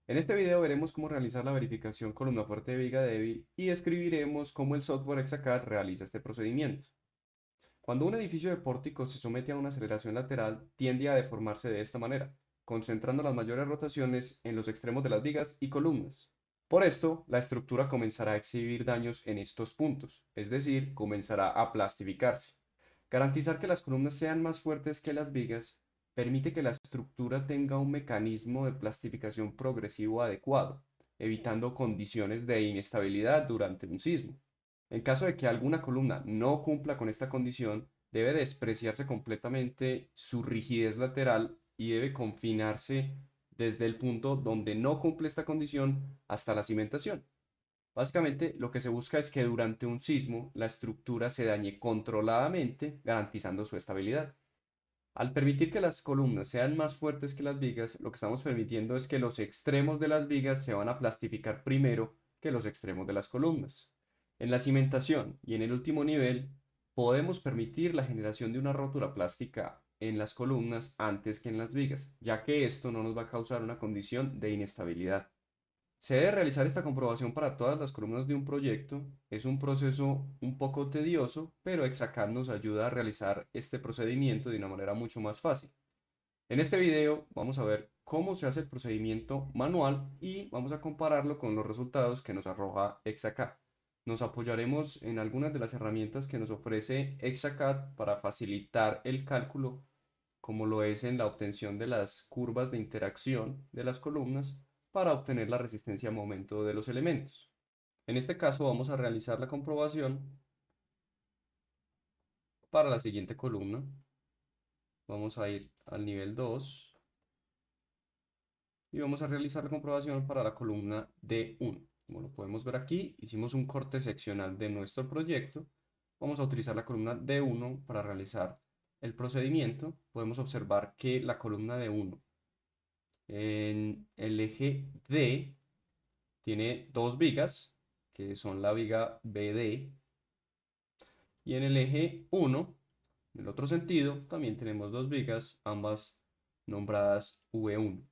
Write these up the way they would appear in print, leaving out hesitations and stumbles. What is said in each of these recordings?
En este video veremos cómo realizar la verificación columna fuerte de viga débil y describiremos cómo el software Exacad realiza este procedimiento. Cuando un edificio de pórticos se somete a una aceleración lateral, tiende a deformarse de esta manera, concentrando las mayores rotaciones en los extremos de las vigas y columnas. Por esto, la estructura comenzará a exhibir daños en estos puntos, es decir, comenzará a plastificarse. Garantizar que las columnas sean más fuertes que las vigas permite que la estructura tenga un mecanismo de plastificación progresivo adecuado, evitando condiciones de inestabilidad durante un sismo. En caso de que alguna columna no cumpla con esta condición, debe despreciarse completamente su rigidez lateral y debe confinarse desde el punto donde no cumple esta condición hasta la cimentación. Básicamente, lo que se busca es que durante un sismo la estructura se dañe controladamente, garantizando su estabilidad. Al permitir que las columnas sean más fuertes que las vigas, lo que estamos permitiendo es que los extremos de las vigas se van a plastificar primero que los extremos de las columnas. En la cimentación y en el último nivel, podemos permitir la generación de una rotura plástica en las columnas antes que en las vigas, ya que esto no nos va a causar una condición de inestabilidad. Se debe realizar esta comprobación para todas las columnas de un proyecto. Es un proceso un poco tedioso, pero Exacad nos ayuda a realizar este procedimiento de una manera mucho más fácil. En este video vamos a ver cómo se hace el procedimiento manual y vamos a compararlo con los resultados que nos arroja Exacad. Nos apoyaremos en algunas de las herramientas que nos ofrece Exacad para facilitar el cálculo, como lo es en la obtención de las curvas de interacción de las columnas para obtener la resistencia a momento de los elementos. En este caso vamos a realizar la comprobación para la siguiente columna. Vamos a ir al nivel 2 y vamos a realizar la comprobación para la columna D1. Como lo podemos ver aquí, hicimos un corte seccional de nuestro proyecto. Vamos a utilizar la columna D1 para realizar el procedimiento. Podemos observar que la columna D1 en el eje D tiene dos vigas, que son la viga BD, y en el eje 1, en el otro sentido, también tenemos dos vigas, ambas nombradas V1.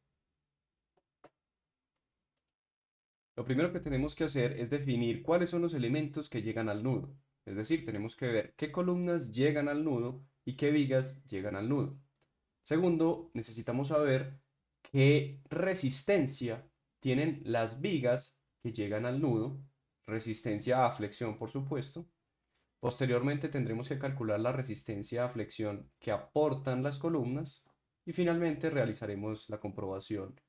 Lo primero que tenemos que hacer es definir cuáles son los elementos que llegan al nudo. Es decir, tenemos que ver qué columnas llegan al nudo y qué vigas llegan al nudo. Segundo, necesitamos saber qué resistencia tienen las vigas que llegan al nudo, resistencia a flexión, por supuesto. Posteriormente tendremos que calcular la resistencia a flexión que aportan las columnas y finalmente realizaremos la comprobación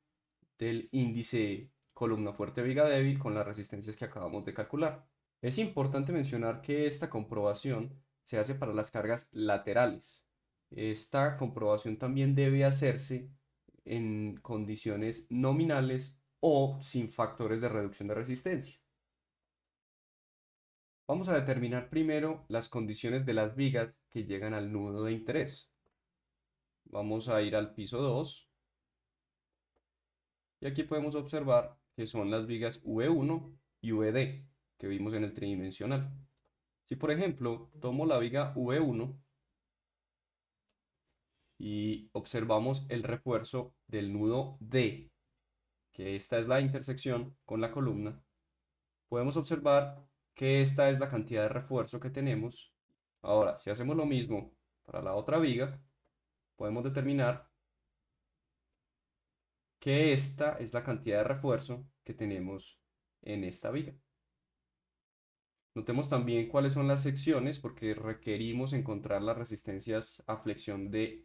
del índice columna fuerte viga débil con las resistencias que acabamos de calcular. Es importante mencionar que esta comprobación se hace para las cargas laterales. Esta comprobación también debe hacerse en condiciones nominales o sin factores de reducción de resistencia. Vamos a determinar primero las condiciones de las vigas que llegan al nudo de interés. Vamos a ir al piso 2 y aquí podemos observar que son las vigas V1 y VD que vimos en el tridimensional. Si por ejemplo tomo la viga V1 y observamos el refuerzo del nudo D, que esta es la intersección con la columna, podemos observar que esta es la cantidad de refuerzo que tenemos. Ahora, si hacemos lo mismo para la otra viga, podemos determinar que esta es la cantidad de refuerzo que tenemos en esta viga. Notemos también cuáles son las secciones porque requerimos encontrar las resistencias a flexión de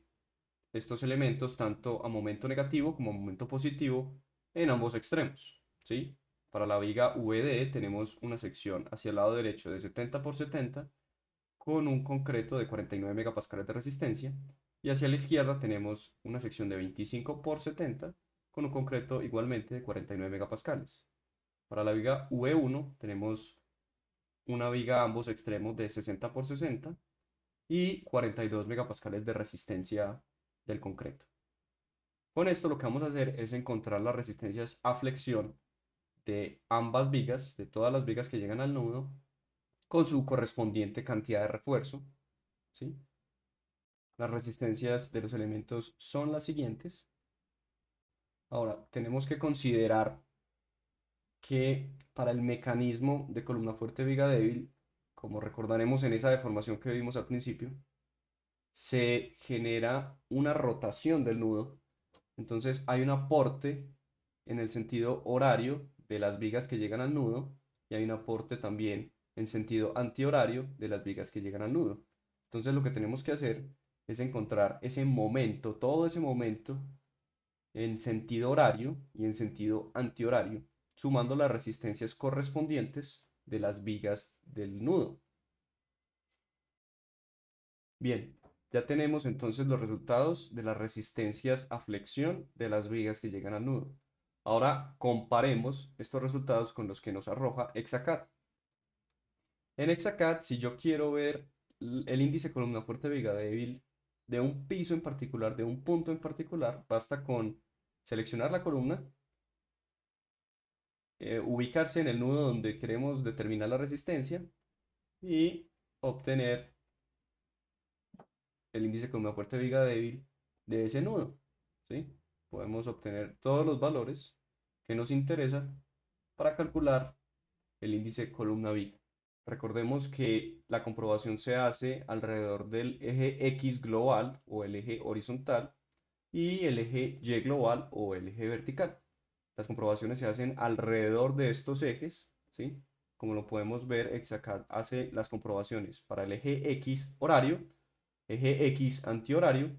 estos elementos tanto a momento negativo como a momento positivo en ambos extremos, ¿sí? Para la viga VD tenemos una sección hacia el lado derecho de 70 por 70 con un concreto de 49 megapascales de resistencia y hacia la izquierda tenemos una sección de 25 por 70 con un concreto igualmente de 49 megapascales. Para la viga V1 tenemos una viga a ambos extremos de 60 por 60 y 42 megapascales de resistencia del concreto. Con esto lo que vamos a hacer es encontrar las resistencias a flexión de ambas vigas, de todas las vigas que llegan al nudo, con su correspondiente cantidad de refuerzo, ¿sí? Las resistencias de los elementos son las siguientes. Ahora, tenemos que considerar que para el mecanismo de columna fuerte viga débil, como recordaremos en esa deformación que vimos al principio, se genera una rotación del nudo. Entonces hay un aporte en el sentido horario de las vigas que llegan al nudo y hay un aporte también en sentido antihorario de las vigas que llegan al nudo. Entonces lo que tenemos que hacer es encontrar ese momento, todo ese momento en sentido horario y en sentido antihorario, sumando las resistencias correspondientes de las vigas del nudo. Bien, ya tenemos entonces los resultados de las resistencias a flexión de las vigas que llegan al nudo. Ahora comparemos estos resultados con los que nos arroja Hexacat. En Hexacat, si yo quiero ver el índice columna fuerte viga débil de un piso en particular, de un punto en particular, basta con seleccionar la columna, ubicarse en el nudo donde queremos determinar la resistencia y obtener el índice columna fuerte viga débil de ese nudo, ¿sí? Podemos obtener todos los valores que nos interesan para calcular el índice columna viga. Recordemos que la comprobación se hace alrededor del eje X global o el eje horizontal y el eje Y global o el eje vertical. Las comprobaciones se hacen alrededor de estos ejes, ¿sí? Como lo podemos ver, Hexacat hace las comprobaciones para el eje X horario, eje X antihorario,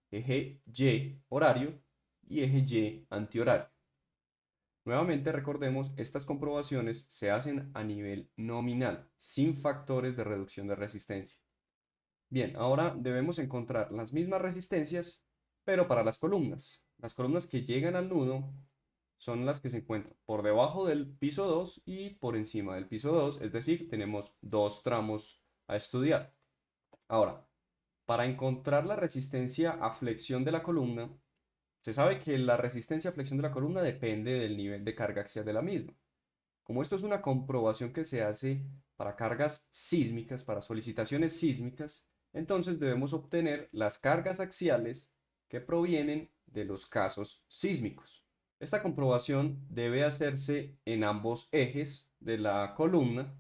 eje Y horario y eje Y antihorario. Nuevamente recordemos, estas comprobaciones se hacen a nivel nominal, sin factores de reducción de resistencia. Bien, ahora debemos encontrar las mismas resistencias, pero para las columnas. Las columnas que llegan al nudo son las que se encuentran por debajo del piso 2 y por encima del piso 2, es decir, tenemos dos tramos a estudiar. Ahora, para encontrar la resistencia a flexión de la columna, se sabe que la resistencia a flexión de la columna depende del nivel de carga axial de la misma. Como esto es una comprobación que se hace para cargas sísmicas, para solicitaciones sísmicas, entonces debemos obtener las cargas axiales que provienen de los casos sísmicos. Esta comprobación debe hacerse en ambos ejes de la columna,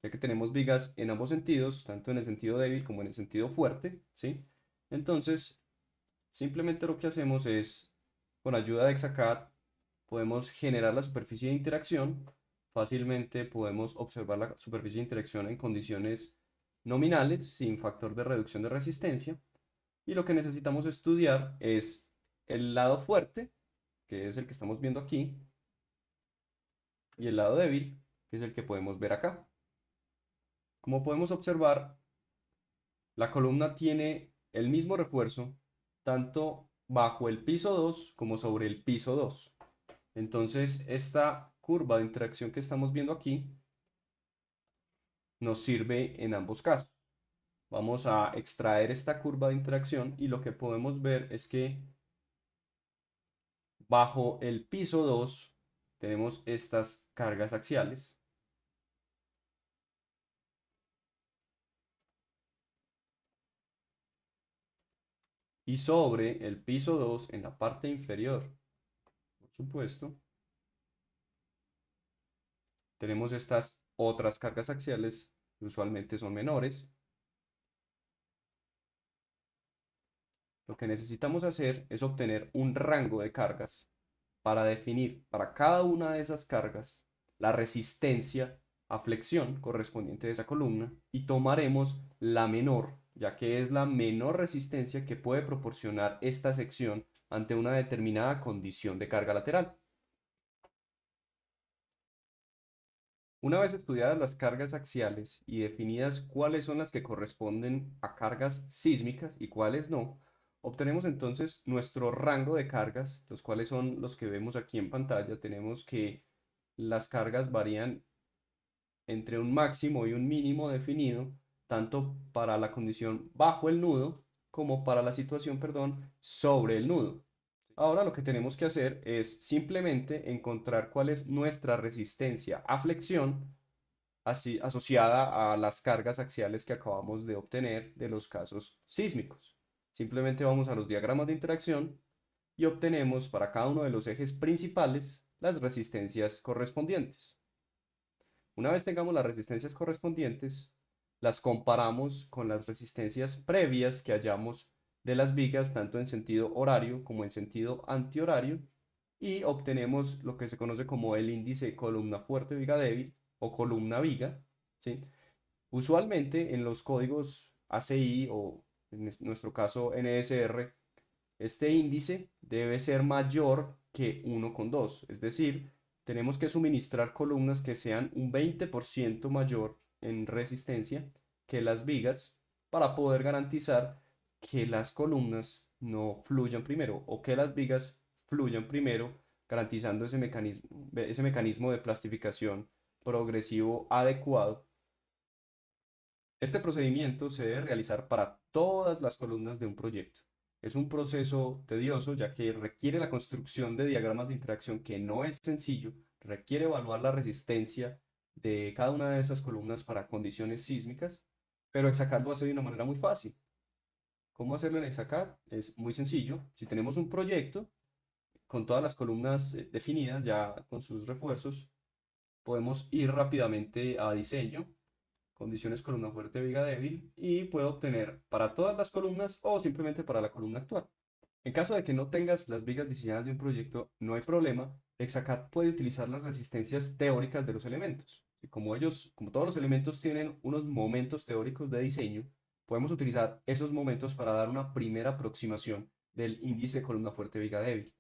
ya que tenemos vigas en ambos sentidos, tanto en el sentido débil como en el sentido fuerte, ¿sí? Entonces, simplemente lo que hacemos es, con ayuda de Hexacat, podemos generar la superficie de interacción. Fácilmente podemos observar la superficie de interacción en condiciones nominales, sin factor de reducción de resistencia. Y lo que necesitamos estudiar es el lado fuerte, que es el que estamos viendo aquí, y el lado débil, que es el que podemos ver acá. Como podemos observar, la columna tiene el mismo refuerzo tanto bajo el piso 2 como sobre el piso 2. Entonces, esta curva de interacción que estamos viendo aquí nos sirve en ambos casos. Vamos a extraer esta curva de interacción y lo que podemos ver es que bajo el piso 2 tenemos estas cargas axiales y sobre el piso 2 en la parte inferior, por supuesto, tenemos estas otras cargas axiales que usualmente son menores. Lo que necesitamos hacer es obtener un rango de cargas para definir para cada una de esas cargas la resistencia a flexión correspondiente de esa columna y tomaremos la menor, ya que es la menor resistencia que puede proporcionar esta sección ante una determinada condición de carga lateral. Una vez estudiadas las cargas axiales y definidas cuáles son las que corresponden a cargas sísmicas y cuáles no, obtenemos entonces nuestro rango de cargas, los cuales son los que vemos aquí en pantalla. Tenemos que las cargas varían entre un máximo y un mínimo definido, tanto para la condición bajo el nudo como para la situación, perdón, sobre el nudo. Ahora lo que tenemos que hacer es simplemente encontrar cuál es nuestra resistencia a flexión así, asociada a las cargas axiales que acabamos de obtener de los casos sísmicos. Simplemente vamos a los diagramas de interacción y obtenemos para cada uno de los ejes principales las resistencias correspondientes. Una vez tengamos las resistencias correspondientes, las comparamos con las resistencias previas que hallamos de las vigas, tanto en sentido horario como en sentido antihorario, y obtenemos lo que se conoce como el índice columna fuerte viga débil o columna viga, ¿sí? Usualmente en los códigos ACI o en nuestro caso NSR, este índice debe ser mayor que 1,2, es decir, tenemos que suministrar columnas que sean un 20% mayor en resistencia que las vigas para poder garantizar que las columnas no fluyan primero o que las vigas fluyan primero, garantizando ese mecanismo de plastificación progresivo adecuado. Este procedimiento se debe realizar para todas las columnas de un proyecto. Es un proceso tedioso ya que requiere la construcción de diagramas de interacción que no es sencillo, requiere evaluar la resistencia de cada una de esas columnas para condiciones sísmicas, pero Exacad lo hace de una manera muy fácil. ¿Cómo hacerlo en Exacad? Es muy sencillo. Si tenemos un proyecto con todas las columnas definidas ya con sus refuerzos, podemos ir rápidamente a diseño, condiciones columna fuerte, viga débil, y puedo obtener para todas las columnas o simplemente para la columna actual. En caso de que no tengas las vigas diseñadas de un proyecto, no hay problema. Exacad puede utilizar las resistencias teóricas de los elementos. Y como todos los elementos tienen unos momentos teóricos de diseño, podemos utilizar esos momentos para dar una primera aproximación del índice columna fuerte, viga débil.